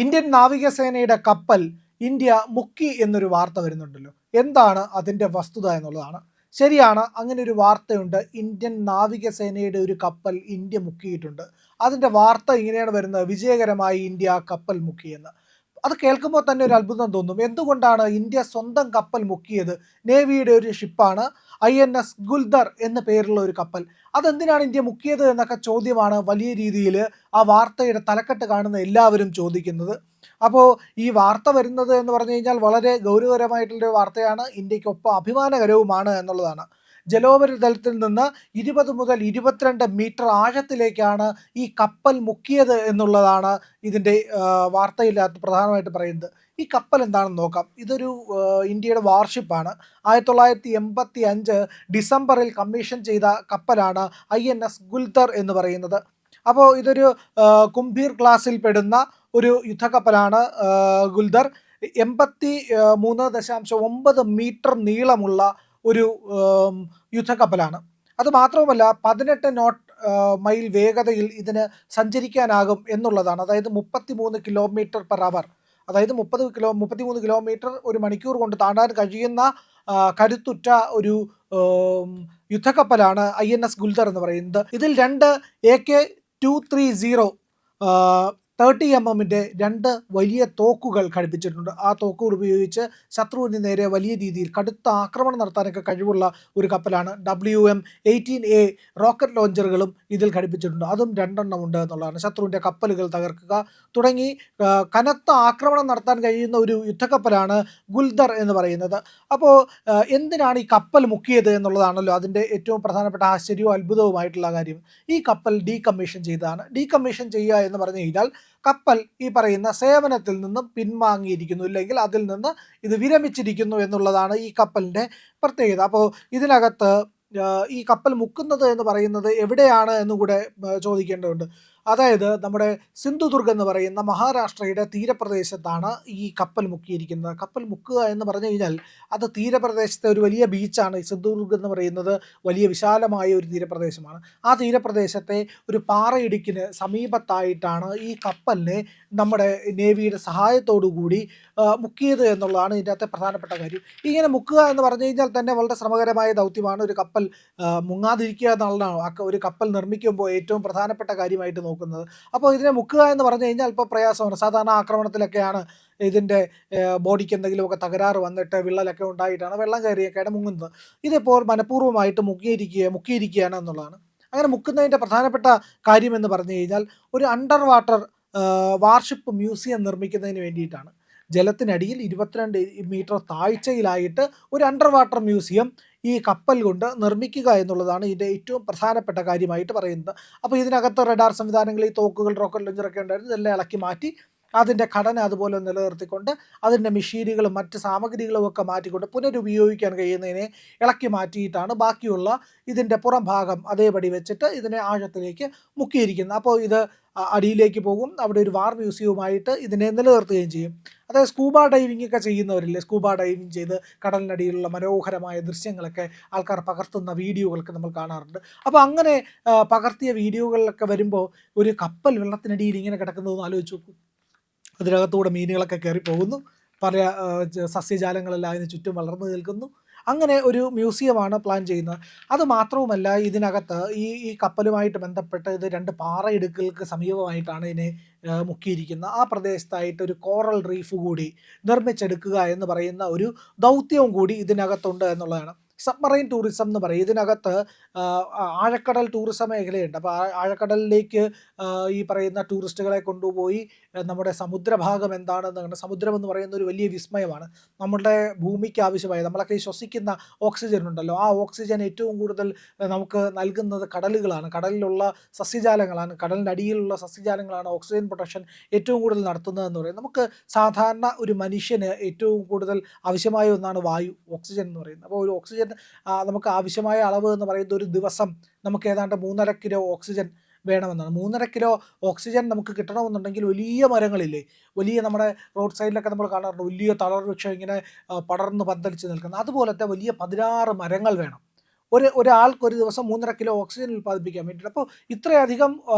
Indian നാവികസേനയുടെ കപ്പൽ India മുക്കി എന്നൊരു വാർത്ത വരുന്നുണ്ടല്ലോ. എന്താണ് അതിൻ്റെ വസ്തുത എന്നുള്ളതാണ്. ശരിയാണ്, അങ്ങനെ ഒരു വാർത്തയുണ്ട്. ഇന്ത്യൻ നാവികസേനയുടെ ഒരു കപ്പൽ ഇന്ത്യ മുക്കിയിട്ടുണ്ട്. അതിൻ്റെ വാർത്ത ഇങ്ങനെയാണ് വരുന്നത്: വിജയകരമായി ഇന്ത്യ കപ്പൽ മുക്കിയെന്ന്. അത് കേൾക്കുമ്പോൾ തന്നെ ഒരു അത്ഭുതം തോന്നും. എന്തുകൊണ്ടാണ് ഇന്ത്യ സ്വന്തം കപ്പൽ മുക്കിയത്? നേവിയുടെ ഒരു ഷിപ്പാണ് INS ഗുൽദർ എന്ന പേരുള്ള ഒരു കപ്പൽ. അതെന്തിനാണ് ഇന്ത്യ മുക്കിയത് എന്നൊക്കെ ചോദ്യമാണ് വലിയ രീതിയിൽ ആ വാർത്തയുടെ തലക്കെട്ട് കാണുന്ന എല്ലാവരും ചോദിക്കുന്നത്. അപ്പോൾ ഈ വാർത്ത വരുന്നത് എന്ന് പറഞ്ഞു കഴിഞ്ഞാൽ വളരെ ഗൗരവകരമായിട്ടുള്ളൊരു വാർത്തയാണ്, ഇന്ത്യക്കൊപ്പം അഭിമാനകരവുമാണ് എന്നുള്ളതാണ്. ജലോപരിതലത്തിൽ നിന്ന് 20 മുതൽ 22 മീറ്റർ ആഴത്തിലേക്കാണ് ഈ കപ്പൽ മുക്കിയത് എന്നുള്ളതാണ് ഇതിൻ്റെ വാർത്തയിനകത്ത് പ്രധാനമായിട്ട് പറയുന്നത്. ഈ കപ്പൽ എന്താണെന്ന് നോക്കാം. ഇതൊരു ഇന്ത്യയുടെ വാർഷിപ്പാണ്. 1985 ഡിസംബറിൽ കമ്മീഷൻ ചെയ്ത കപ്പലാണ് INS ഗുൽദർ എന്ന് പറയുന്നത്. അപ്പോൾ ഇതൊരു കുംഭീർ ക്ലാസ്സിൽ പെടുന്ന ഒരു യുദ്ധക്കപ്പലാണ് ഗുൽദർ. 83.9 മീറ്റർ നീളമുള്ള ഒരു യുദ്ധക്കപ്പലാണ്. അത് മാത്രവുമല്ല 18 നോട്ട് മൈൽ വേഗതയിൽ ഇതിന് സഞ്ചരിക്കാനാകും എന്നുള്ളതാണ്. അതായത് 33 കിലോമീറ്റർ പെർ അവർ, അതായത് 33 കിലോമീറ്റർ ഒരു മണിക്കൂർ കൊണ്ട് താണ്ടാൻ കഴിയുന്ന കരുത്തുറ്റ ഒരു യുദ്ധക്കപ്പലാണ് INS ഗുൽദർ എന്ന് പറയുന്നത്. ഇതിൽ 2 AK-230 30mm 2 വലിയ തോക്കുകൾ ഘടിപ്പിച്ചിട്ടുണ്ട്. ആ തോക്കുകൾ ഉപയോഗിച്ച് ശത്രുവിന് നേരെ വലിയ രീതിയിൽ കടുത്ത ആക്രമണം നടത്താനൊക്കെ കഴിവുള്ള ഒരു കപ്പലാണ്. WM-18A റോക്കറ്റ് ലോഞ്ചറുകളും ഇതിൽ ഘടിപ്പിച്ചിട്ടുണ്ട്. അതും 2 ഉണ്ട് എന്നുള്ളതാണ്. ശത്രുവിൻ്റെ കപ്പലുകൾ തകർക്കുക തുടങ്ങി കനത്ത ആക്രമണം നടത്താൻ കഴിയുന്ന ഒരു യുദ്ധക്കപ്പലാണ് ഗുൽദർ എന്ന് പറയുന്നത്. അപ്പോൾ എന്തിനാണ് ഈ കപ്പൽ മുക്കിയത് എന്നുള്ളതാണല്ലോ അതിൻ്റെ ഏറ്റവും പ്രധാനപ്പെട്ട ആശ്ചര്യവും അത്ഭുതവുമായിട്ടുള്ള കാര്യം. ഈ കപ്പൽ ഡീകമ്മീഷൻ ചെയ്തതാണ്. ഡീകമ്മീഷൻ ചെയ്യുക എന്ന് പറഞ്ഞു കഴിഞ്ഞാൽ കപ്പൽ ഈ പറയുന്ന സേവനത്തിൽ നിന്നും പിൻവാങ്ങിയിരിക്കുന്നു, ഇല്ലെങ്കിൽ അതിൽ നിന്ന് ഇത് വിരമിച്ചിരിക്കുന്നു എന്നുള്ളതാണ് ഈ കപ്പലിൻ്റെ പ്രത്യേകത. അപ്പോൾ ഇതിനകത്ത് ഈ കപ്പൽ മുക്കുന്നത് എന്ന് പറയുന്നത് എവിടെയാണ് എന്നും കൂടെ ചോദിക്കേണ്ടതുണ്ട്. അതായത് നമ്മുടെ സിന്ധുദുർഗ് എന്ന് പറയുന്ന മഹാരാഷ്ട്രയുടെ തീരപ്രദേശത്താണ് ഈ കപ്പൽ മുക്കിയിരിക്കുന്നത്. കപ്പൽ മുക്കുക എന്ന് പറഞ്ഞു കഴിഞ്ഞാൽ അത് തീരപ്രദേശത്തെ ഒരു വലിയ ബീച്ചാണ്. ഈ സിന്ധുദുർഗ് എന്ന് പറയുന്നത് വലിയ വിശാലമായ ഒരു തീരപ്രദേശമാണ്. ആ തീരപ്രദേശത്തെ ഒരു പാറയിടുക്കിന് സമീപത്തായിട്ടാണ് ഈ കപ്പലിനെ നമ്മുടെ നേവിയുടെ സഹായത്തോടു കൂടി മുക്കിയത് എന്നുള്ളതാണ് ഇതിനകത്തെ പ്രധാനപ്പെട്ട കാര്യം. ഇങ്ങനെ മുക്കുക എന്ന് പറഞ്ഞു കഴിഞ്ഞാൽ തന്നെ വളരെ ശ്രമകരമായ ദൗത്യമാണ്. ഒരു കപ്പൽ മുങ്ങാതിരിക്കുക എന്നുള്ളതാണ് ഒരു കപ്പൽ നിർമ്മിക്കുമ്പോൾ ഏറ്റവും പ്രധാനപ്പെട്ട കാര്യമായിട്ട് നോക്കുന്നത്. അപ്പോൾ ഇതിനെ മുക്കുക എന്ന് പറഞ്ഞു കഴിഞ്ഞാൽ ഇപ്പോൾ പ്രയാസമാണ്. സാധാരണ ആക്രമണത്തിലൊക്കെയാണ് ഇതിൻ്റെ ബോഡിക്ക് എന്തെങ്കിലുമൊക്കെ തകരാറ് വന്നിട്ട് വിള്ളലൊക്കെ ഉണ്ടായിട്ടാണ് വെള്ളം കയറിയൊക്കെയാണ് മുങ്ങുന്നത്. ഇതിപ്പോൾ മനഃപൂർവ്വമായിട്ട് മുക്കിയിരിക്കുകയാണ് എന്നുള്ളതാണ്. അങ്ങനെ മുക്കുന്നതിൻ്റെ പ്രധാനപ്പെട്ട കാര്യം എന്ന് പറഞ്ഞു കഴിഞ്ഞാൽ ഒരു അണ്ടർ വാട്ടർ വാർഷിപ്പ് മ്യൂസിയം നിർമ്മിക്കുന്നതിന് വേണ്ടിയിട്ടാണ്. ജലത്തിനടിയിൽ 22 മീറ്റർ താഴ്ചയിലായിട്ട് ഒരു അണ്ടർ വാട്ടർ മ്യൂസിയം ഈ കപ്പൽ കൊണ്ട് നിർമ്മിക്കുക എന്നുള്ളതാണ് ഇതിൻ്റെ ഏറ്റവും പ്രധാനപ്പെട്ട കാര്യമായിട്ട് പറയുന്നത്. അപ്പോൾ ഇതിനകത്ത് റഡാർ സംവിധാനങ്ങൾ, ഈ തോക്കുകൾ, റോക്കറ്റ് ലോഞ്ചറൊക്കെ ഉണ്ടായിരുന്നു. ഇതെല്ലാം ഇളക്കി മാറ്റി അതിൻ്റെ ഘടന അതുപോലെ നിലനിർത്തിക്കൊണ്ട് അതിൻ്റെ മെഷീനുകളും മറ്റ് സാമഗ്രികളും ഒക്കെ മാറ്റിക്കൊണ്ട് പുനരുപയോഗിക്കാൻ കഴിയുന്നതിനെ ഇളക്കി മാറ്റിയിട്ടാണ് ബാക്കിയുള്ള ഇതിൻ്റെ പുറം ഭാഗം അതേപടി വെച്ചിട്ട് ഇതിനെ ആഴത്തിലേക്ക് മുക്കിയിരിക്കുന്നത്. അപ്പോൾ ഇത് അടിയിലേക്ക് പോകും. അവിടെ ഒരു വാർ മ്യൂസിയവുമായിട്ട് ഇതിനെ നിലനിർത്തുകയും ചെയ്യും. അതായത് സ്കൂബ ഡൈവിംഗ് ഒക്കെ ചെയ്യുന്നവരില്ലേ, സ്കൂബ ഡൈവിംഗ് ചെയ്ത് കടലിനടിയിലുള്ള മനോഹരമായ ദൃശ്യങ്ങളൊക്കെ ആൾക്കാർ പകർത്തുന്ന വീഡിയോകളൊക്കെ നമ്മൾ കാണാറുണ്ട്. അപ്പോൾ അങ്ങനെ പകർത്തിയ വീഡിയോകളിലൊക്കെ വരുമ്പോൾ ഒരു കപ്പൽ വെള്ളത്തിനടിയിൽ ഇങ്ങനെ കിടക്കുന്നതെന്ന് ആലോചിച്ച് നോക്കൂ. അതിനകത്തൂടെ മീനുകളൊക്കെ കയറി പോകുന്നു, പല സസ്യജാലങ്ങളെല്ലാം അതിന് ചുറ്റും വളർന്നു നിൽക്കുന്നു. അങ്ങനെ ഒരു മ്യൂസിയമാണ് പ്ലാൻ ചെയ്യുന്നത്. അത് മാത്രവുമല്ല, ഇതിനകത്ത് ഈ കപ്പലുമായിട്ട് ബന്ധപ്പെട്ട് ഇത് 2 പാറയിടുക്കുകൾക്ക് സമീപമായിട്ടാണ് ഇതിനെ മുക്കിയിരിക്കുന്നത്. ആ പ്രദേശത്തായിട്ട് ഒരു കോറൽ റീഫ് കൂടി നിർമ്മിച്ചെടുക്കുക എന്ന് പറയുന്ന ഒരു ദൗത്യവും കൂടി ഇതിനകത്തുണ്ട് എന്നുള്ളതാണ്. സബ്മറൈൻ ടൂറിസം എന്ന് പറയും. ഇതിനകത്ത് ആഴക്കടൽ ടൂറിസം മേഖലയുണ്ട്. അപ്പോൾ ആഴക്കടലിലേക്ക് ഈ പറയുന്ന ടൂറിസ്റ്റുകളെ കൊണ്ടുപോയി നമ്മുടെ സമുദ്രഭാഗം എന്താണെന്ന് കണ്ട്, സമുദ്രം എന്ന് പറയുന്ന ഒരു വലിയ വിസ്മയമാണ്. നമ്മുടെ ഭൂമിക്ക് ആവശ്യമായ, നമ്മളൊക്കെ ശ്വസിക്കുന്ന ഓക്സിജൻ ഉണ്ടല്ലോ, ആ ഓക്സിജൻ ഏറ്റവും കൂടുതൽ നമുക്ക് നൽകുന്നത് കടലുകളാണ്, കടലിലുള്ള സസ്യജാലങ്ങളാണ്. കടലിൻ്റെ അടിയിലുള്ള സസ്യജാലങ്ങളാണ് ഓക്സിജൻ പ്രൊട്ടക്ഷൻ ഏറ്റവും കൂടുതൽ നടത്തുന്നതെന്ന് പറയുന്നത്. നമുക്ക് സാധാരണ ഒരു മനുഷ്യന് ഏറ്റവും കൂടുതൽ ആവശ്യമായ ഒന്നാണ് വായു, ഓക്സിജൻ എന്ന് പറയുന്നത്. അപ്പോൾ ഒരു ഓക്സിജൻ നമുക്ക് ആവശ്യമായ അളവ് എന്ന് പറയുന്നത് ഒരു ദിവസം നമുക്ക് ഏതാണ്ട് 3.5 കിലോ ഓക്സിജൻ വേണമെന്നാണ്. 3.5 കിലോ ഓക്സിജൻ നമുക്ക് കിട്ടണമെന്നുണ്ടെങ്കിൽ വലിയ മരങ്ങളില്ലേ, വലിയ നമ്മുടെ റോഡ് സൈഡിലൊക്കെ നമ്മൾ കാണാറുണ്ട്, വലിയ തളർ വൃക്ഷം ഇങ്ങനെ പടർന്ന് പന്തലിച്ച് നിൽക്കുന്നത്, അതുപോലത്തെ വലിയ 16 മരങ്ങൾ വേണം ഒരാൾക്ക് ഒരു ദിവസം 3.5 കിലോ ഓക്സിജൻ ഉൽപ്പാദിപ്പിക്കാൻ വേണ്ടിയിട്ട്. അപ്പോൾ ഇത്രയധികം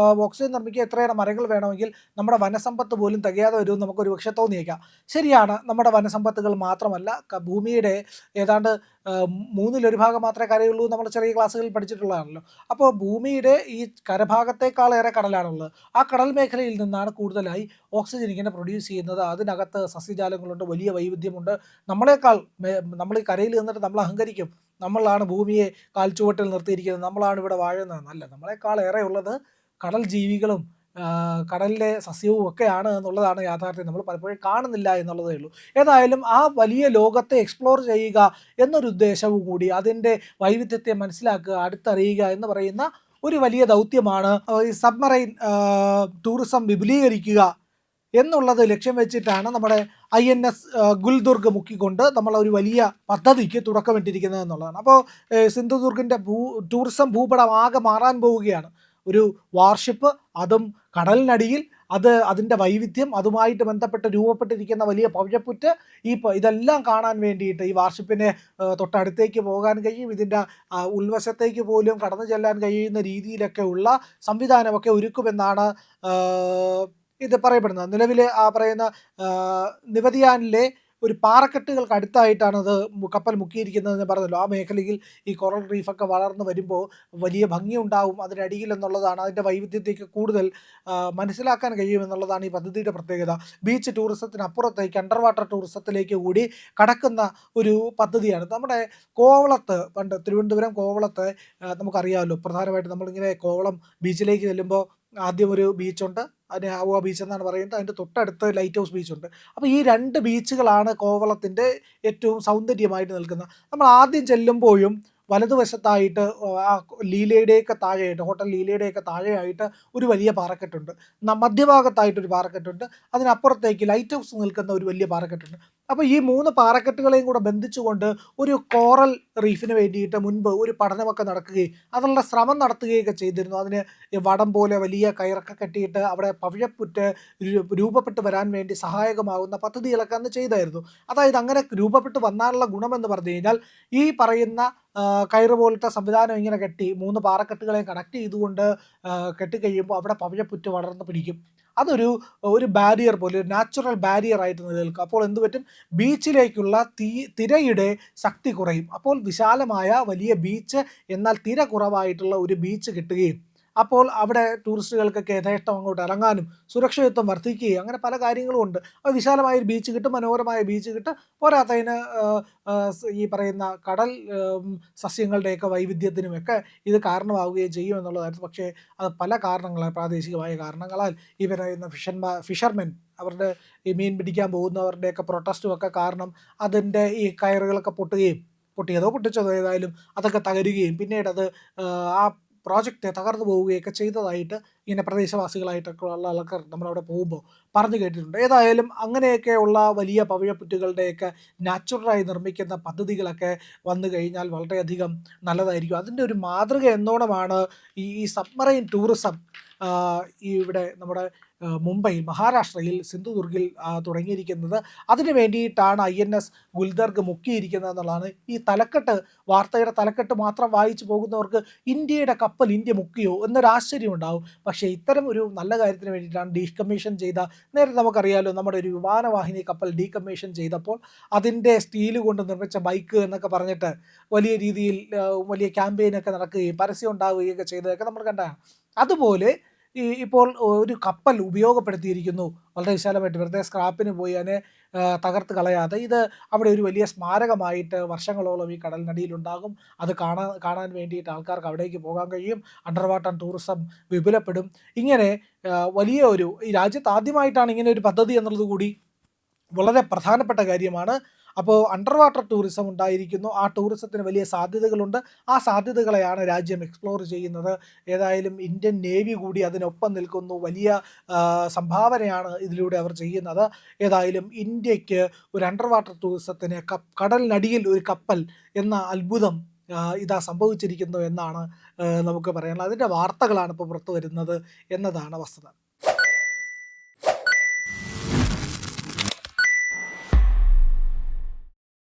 ഓക്സിജൻ നിർമ്മിക്കാൻ എത്രയേറെ മരങ്ങൾ വേണമെങ്കിൽ നമ്മുടെ വനസമ്പത്ത് പോലും തികയാതെ വരുമെന്ന് നമുക്കൊരു പക്ഷേ തോന്നിയേക്കാം. ശരിയാണ്, നമ്മുടെ വനസമ്പത്തുകൾ മാത്രമല്ല, ഭൂമിയുടെ ഏതാണ്ട് 1/3 ഭാഗം മാത്രമേ കരയുള്ളൂ നമ്മൾ ചെറിയ ക്ലാസ്സുകളിൽ പഠിച്ചിട്ടുള്ളതാണല്ലോ. അപ്പോൾ ഭൂമിയുടെ ഈ കരഭാഗത്തേക്കാളേറെ കടലാണുള്ളത്. ആ കടൽ മേഖലയിൽ നിന്നാണ് കൂടുതലായി ഓക്സിജൻ ഇങ്ങനെ പ്രൊഡ്യൂസ് ചെയ്യുന്നത്. അതിനകത്ത് സസ്യജാലങ്ങളുണ്ട്, വലിയ വൈവിധ്യമുണ്ട്. നമ്മളെക്കാൾ നമ്മൾ ഈ കരയിൽ നിന്നിട്ട് നമ്മൾ അഹങ്കരിക്കും, നമ്മളാണ് ഭൂമിയെ കാൽച്ചുവട്ടിൽ നിർത്തിയിരിക്കുന്നത്, നമ്മളാണ് ഇവിടെ വാഴുന്നത്. അല്ല, നമ്മളെക്കാൾ ഏറെ ഉള്ളത് കടൽ ജീവികളും കടലിലെ സസ്യവും ഒക്കെയാണ് എന്നുള്ളതാണ് യാഥാർത്ഥ്യം. നമ്മൾ പലപ്പോഴും കാണുന്നില്ല എന്നുള്ളതേ ഉള്ളൂ. ഏതായാലും ആ വലിയ ലോകത്തെ എക്സ്പ്ലോർ ചെയ്യുക എന്നൊരു ഉദ്ദേശവും കൂടി, അതിൻ്റെ വൈവിധ്യത്തെ മനസ്സിലാക്കുക, അടുത്തറിയുക എന്ന് പറയുന്ന ഒരു വലിയ ദൗത്യമാണ് ഈ സബ്മറൈൻ ടൂറിസം വിപുലീകരിക്കുക എന്നുള്ളത് ലക്ഷ്യം വെച്ചിട്ടാണ് നമ്മുടെ INS ഗുൽദുർഗ് മുക്കിക്കൊണ്ട് നമ്മൾ ഒരു വലിയ പദ്ധതിക്ക് തുടക്കമിട്ടിരിക്കുന്നത് എന്നുള്ളതാണ്. അപ്പോൾ സിന്ധുദുർഗിൻ്റെ ടൂറിസം ഭൂപടം ആകെ മാറാൻ പോവുകയാണ്. ഒരു വാർഷിപ്പ്, അതും കടലിനടിയിൽ, അതിൻ്റെ വൈവിധ്യം, അതുമായിട്ട് ബന്ധപ്പെട്ട് രൂപപ്പെട്ടിരിക്കുന്ന വലിയ പവിഴപ്പുറ്റ്, ഇതെല്ലാം കാണാൻ വേണ്ടിയിട്ട് ഈ വാർഷിപ്പിന് തൊട്ടടുത്തേക്ക് പോകാൻ കഴിയും. ഇതിൻ്റെ ഉൾവശത്തേക്ക് പോലും കടന്നു ചെല്ലാൻ കഴിയുന്ന രീതിയിലൊക്കെ ഉള്ള സംവിധാനമൊക്കെ ഒരുക്കുമെന്നാണ് ഇത് പറയപ്പെടുന്നത്. നിലവിൽ ആ പറയുന്ന നിവതിയാനിലെ ഒരു പാറക്കെട്ടുകൾക്ക് അടുത്തായിട്ടാണ് അത് കപ്പൽ മുക്കിയിരിക്കുന്നതെന്ന് പറഞ്ഞല്ലോ. ആ മേഖലയിൽ ഈ കോറൽ റീഫൊക്കെ വളർന്നു വരുമ്പോൾ വലിയ ഭംഗിയുണ്ടാവും അതിനടിയിൽ എന്നുള്ളതാണ്. അതിൻ്റെ വൈവിധ്യത്തേക്ക് കൂടുതൽ മനസ്സിലാക്കാൻ കഴിയുമെന്നുള്ളതാണ് ഈ പദ്ധതിയുടെ പ്രത്യേകത. ബീച്ച് ടൂറിസത്തിനപ്പുറത്തേക്ക് അണ്ടർ വാട്ടർ ടൂറിസത്തിലേക്ക് കൂടി കടക്കുന്ന ഒരു പദ്ധതിയാണ്. നമ്മുടെ കോവളത്ത്, പണ്ട് തിരുവനന്തപുരം കോവളത്ത് നമുക്കറിയാമല്ലോ, പ്രധാനമായിട്ട് നമ്മളിങ്ങനെ കോവളം ബീച്ചിലേക്ക് ചെല്ലുമ്പോൾ ആദ്യം ഒരു ബീച്ചുണ്ട്, അതിനെ ആവുക ബീച്ച് എന്നാണ് പറയുന്നത്. അതിൻ്റെ തൊട്ടടുത്ത് ലൈറ്റ് ഹൗസ് ബീച്ചുണ്ട്. അപ്പോൾ ഈ 2 ബീച്ചുകളാണ് കോവളത്തിൻ്റെ ഏറ്റവും സൗന്ദര്യമായിട്ട് നിൽക്കുന്നത്. നമ്മൾ ആദ്യം ചെല്ലുമ്പോഴും വലതുവശത്തായിട്ട് ആ ലീലയുടെയൊക്കെ താഴെയായിട്ട്, ഹോട്ടൽ ലീലയുടെയൊക്കെ താഴെയായിട്ട് ഒരു വലിയ പാറക്കെട്ടുണ്ട്. മധ്യഭാഗത്തായിട്ടൊരു പാറക്കെട്ടുണ്ട്. അതിനപ്പുറത്തേക്ക് ലൈറ്റ് ഹൗസ് നിൽക്കുന്ന ഒരു വലിയ പാറക്കെട്ടുണ്ട്. അപ്പോൾ ഈ 3 പാറക്കെട്ടുകളെയും കൂടെ ബന്ധിച്ചുകൊണ്ട് ഒരു കോറൽ റീഫിന് വേണ്ടിയിട്ട് മുൻപ് ഒരു പഠനമൊക്കെ നടക്കുകയും അതിനുള്ള ശ്രമം നടത്തുകയൊക്കെ ചെയ്തിരുന്നു. അതിന് വടം പോലെ വലിയ കയറൊക്കെ കെട്ടിയിട്ട് അവിടെ പവിഴപ്പുറ്റ് രൂപപ്പെട്ട് വരാൻ വേണ്ടി സഹായകമാകുന്ന പദ്ധതികളൊക്കെ അന്ന് ചെയ്തായിരുന്നു. അതായത് അങ്ങനെ രൂപപ്പെട്ട് വന്നാലുള്ള ഗുണമെന്ന് പറഞ്ഞു കഴിഞ്ഞാൽ, ഈ പറയുന്ന കയറ് പോലത്തെ സംവിധാനം ഇങ്ങനെ കെട്ടി 3 പാറക്കെട്ടുകളെയും കണക്ട് ചെയ്തുകൊണ്ട് കെട്ടിക്കഴിയുമ്പോൾ അവിടെ പവിഴപ്പുറ്റ് വളർന്ന് പിടിക്കും. ഒരു ബാരിയർ പോലെ, ഒരു നാച്ചുറൽ ബാരിയർ ആയിട്ട് നിലനിൽക്കും. അപ്പോൾ എന്ത് പറ്റും? ബീച്ചിലേക്കുള്ള തിരയുടെ ശക്തി കുറയും. അപ്പോൾ വിശാലമായ വലിയ ബീച്ച്, എന്നാൽ തിര കുറവായിട്ടുള്ള ഒരു ബീച്ച് കിട്ടുകയും അപ്പോൾ അവിടെ ടൂറിസ്റ്റുകൾക്കൊക്കെ യഥേഷ്ടം അങ്ങോട്ട് ഇറങ്ങാനും സുരക്ഷിതത്വം വർദ്ധിക്കുകയും അങ്ങനെ പല കാര്യങ്ങളും ഉണ്ട്. അത് വിശാലമായൊരു ബീച്ച് കിട്ടും, മനോഹരമായ ബീച്ച് കിട്ടും. പോരാത്തതിന് ഈ പറയുന്ന കടൽ സസ്യങ്ങളുടെയൊക്കെ വൈവിധ്യത്തിനുമൊക്കെ ഇത് കാരണമാവുകയും ചെയ്യും എന്നുള്ളതായിരുന്നു. പക്ഷേ അത് പല കാരണങ്ങളാൽ, പ്രാദേശികമായ കാരണങ്ങളാൽ ഈ പറയുന്ന ഫിഷർമെൻ, അവരുടെ ഈ മീൻ പിടിക്കാൻ പോകുന്നവരുടെയൊക്കെ പ്രൊട്ടസ്റ്റും ഒക്കെ കാരണം അതിൻ്റെ ഈ കയറുകളൊക്കെ പൊട്ടിയതോ പൊട്ടിച്ചതോ ഏതായാലും അതൊക്കെ തകരുകയും പിന്നീട് അത് ആ പ്രോജക്റ്റ് തകർന്നു പോവുകയൊക്കെ ചെയ്തതായിട്ട് ഇങ്ങനെ പ്രദേശവാസികളായിട്ടൊക്കെ ഉള്ള ആൾക്കാർ നമ്മളവിടെ പോകുമ്പോൾ പറഞ്ഞു കേട്ടിട്ടുണ്ട്. ഏതായാലും അങ്ങനെയൊക്കെയുള്ള വലിയ പവിഴപ്പുറ്റുകളുടെയൊക്കെ നാച്ചുറലായി നിർമ്മിക്കുന്ന പദ്ധതികളൊക്കെ വന്നു കഴിഞ്ഞാൽ വളരെയധികം നല്ലതായിരിക്കും. അതിൻ്റെ ഒരു മാതൃക എന്നോണമാണ് ഈ സബ്മറൈൻ ടൂറിസം ഇവിടെ നമ്മുടെ മുംബൈയിൽ, മഹാരാഷ്ട്രയിൽ സിന്ധുദുർഗിൽ തുടങ്ങിയിരിക്കുന്നത്. അതിന് വേണ്ടിയിട്ടാണ് INS ഗുൽദർഗ് മുക്കിയിരിക്കുന്നത് എന്നുള്ളതാണ്. ഈ വാർത്തയുടെ തലക്കെട്ട് മാത്രം വായിച്ചു പോകുന്നവർക്ക് ഇന്ത്യയുടെ കപ്പൽ ഇന്ത്യ മുക്കിയോ എന്നൊരാശ്ചര്യം ഉണ്ടാവും. പക്ഷേ ഇത്തരം ഒരു നല്ല കാര്യത്തിന് വേണ്ടിയിട്ടാണ് ഡീകമ്മീഷൻ ചെയ്ത, നേരത്തെ നമുക്കറിയാമല്ലോ, നമ്മുടെ ഒരു വിമാനവാഹിനി കപ്പൽ ഡീകമ്മീഷൻ ചെയ്തപ്പോൾ അതിൻ്റെ സ്റ്റീൽ കൊണ്ട് നിർമ്മിച്ച ബൈക്ക് എന്നൊക്കെ പറഞ്ഞിട്ട് വലിയ രീതിയിൽ വലിയ ക്യാമ്പയിനൊക്കെ നടക്കുകയും പരസ്യം ഉണ്ടാവുകയൊക്കെ ചെയ്തതൊക്കെ നമ്മൾ കണ്ടതാണ്. അതുപോലെ ഇപ്പോൾ ഒരു കപ്പൽ ഉപയോഗപ്പെടുത്തിയിരിക്കുന്നു വളരെ വിശാലമായിട്ട്, വെറുതെ സ്ക്രാപ്പിന് പോയി അതിനെ തകർത്ത് കളയാതെ. ഇത് അവിടെ ഒരു വലിയ സ്മാരകമായിട്ട് വർഷങ്ങളോളം ഈ കടലിനടിയിലുണ്ടാകും. അത് കാണാൻ വേണ്ടിയിട്ട് ആൾക്കാർക്ക് അവിടേക്ക് പോകാൻ കഴിയും. അണ്ടർ വാട്ടർ ടൂറിസം വിപുലപ്പെടും. ഇങ്ങനെ ഈ രാജ്യത്ത് ആദ്യമായിട്ടാണ് ഇങ്ങനെ ഒരു പദ്ധതി എന്നുള്ളത് കൂടി വളരെ പ്രധാനപ്പെട്ട കാര്യമാണ്. അപ്പോൾ അണ്ടർ വാട്ടർ ടൂറിസം ഉണ്ടായിരിക്കുന്നു. ആ ടൂറിസത്തിന് വലിയ സാധ്യതകളുണ്ട്. ആ സാധ്യതകളെയാണ് രാജ്യം എക്സ്പ്ലോർ ചെയ്യുന്നത്. ഏതായാലും ഇന്ത്യൻ നേവി കൂടി അതിനൊപ്പം നിൽക്കുന്നു. വലിയ സംഭാവനയാണ് ഇതിലൂടെ അവർ ചെയ്യുന്നത്. ഏതായാലും ഇന്ത്യക്ക് ഒരു അണ്ടർ വാട്ടർ ടൂറിസത്തിന് കടലിനടിയിൽ ഒരു കപ്പൽ എന്ന അത്ഭുതം ഇതാ സംഭവിച്ചിരിക്കുന്നു എന്നാണ് നമുക്ക് പറയാനുള്ളത്. അതിൻ്റെ വാർത്തകളാണ് ഇപ്പോൾ പുറത്തു വരുന്നത് എന്നതാണ് വസ്തുത.